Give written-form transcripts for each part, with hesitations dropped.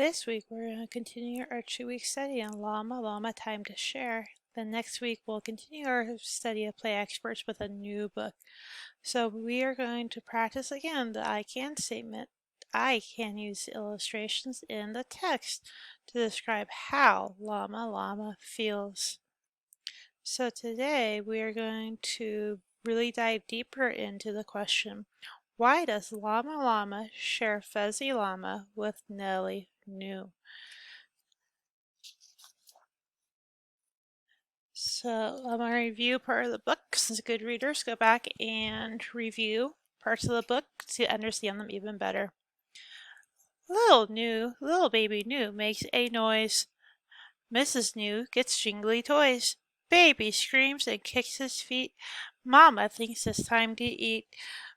This week we're going to continue our 2-week study on Llama, Llama Time to Share. Then next week we'll continue our study of Play Experts with a new book. So we are going to practice again the I can statement. I can use illustrations in the text to describe how Llama feels. So today we are going to really dive deeper into the question, why does Llama share Fuzzy Llama with Nelly New? So I'm going to review part of the book. Since good readers, go back and review parts of the book to understand them even better. Little baby New makes a noise. Mrs. New gets jingly toys. Baby screams and kicks his feet. Mama thinks it's time to eat.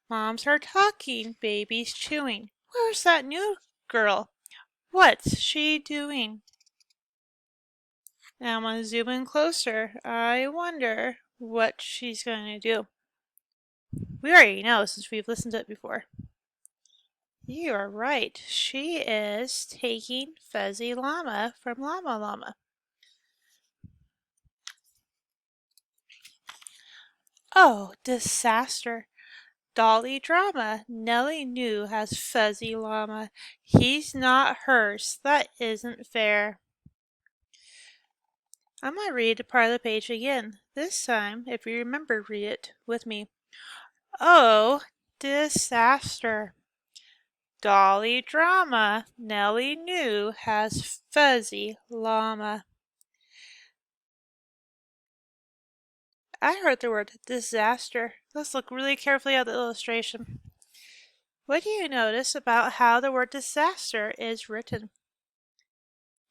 Moms are talking, baby's chewing. Where's that new girl? What's she doing? Now I'm going to zoom in closer. I wonder what she's going to do. We already know since we've listened to it before. You are right. She is taking Fuzzy Llama from Llama. Oh, disaster. Dolly drama. Nelly New has Fuzzy Llama. He's not hers. That isn't fair. I'm going to read a part of the page again. This time, if you remember, read it with me. Oh, disaster. Dolly drama. Nelly New has Fuzzy Llama. I heard the word disaster. Let's look really carefully at the illustration. What do you notice about how the word disaster is written?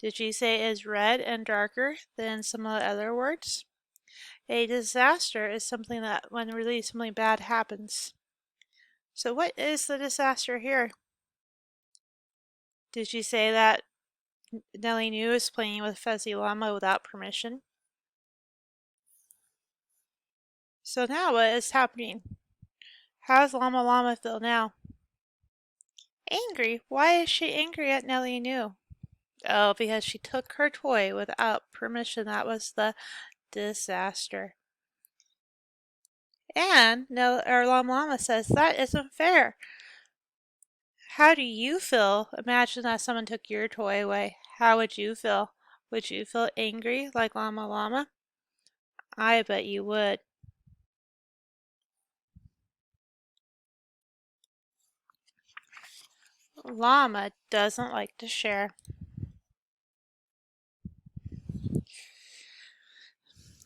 Did you say it is red and darker than some of the other words? A disaster is something that when really something bad happens. So what is the disaster here? Did you say that Nelly New is playing with Fuzzy Llama without permission? So now what is happening? How does Llama feel now? Angry. Why is she angry at Nelly New? Oh, because she took her toy without permission. That was the disaster. And Llama says, that isn't fair. How do you feel? Imagine that someone took your toy away. How would you feel? Would you feel angry like Llama? I bet you would. Llama doesn't like to share.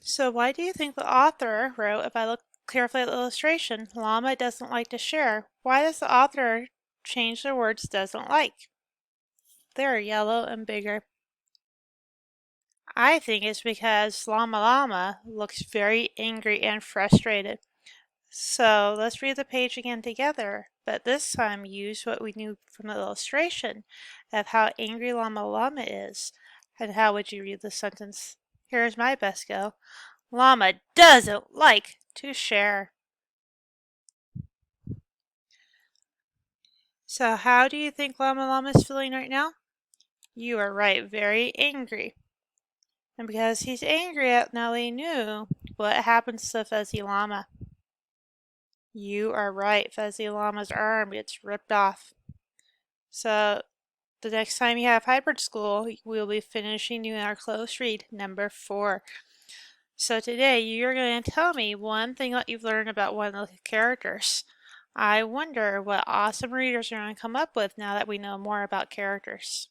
So why do you think the author wrote, if I look carefully at the illustration, Llama doesn't like to share? Why does the author change the words doesn't like? They're yellow and bigger. I think it's because Llama looks very angry and frustrated. So let's read the page again together, but this time use what we knew from the illustration of how angry Llama is. And how would you read the sentence? Here's my best go. Llama doesn't like to share. So how do you think Llama is feeling right now? You are right, very angry. And because he's angry at Nelly New, what happens to Fuzzy Llama? You are right, Fuzzy Llama's arm gets ripped off. So the next time you have hybrid school, we'll be finishing our close read number 4. So today you're going to tell me one thing that you've learned about one of the characters. I wonder what awesome readers are going to come up with now that we know more about characters.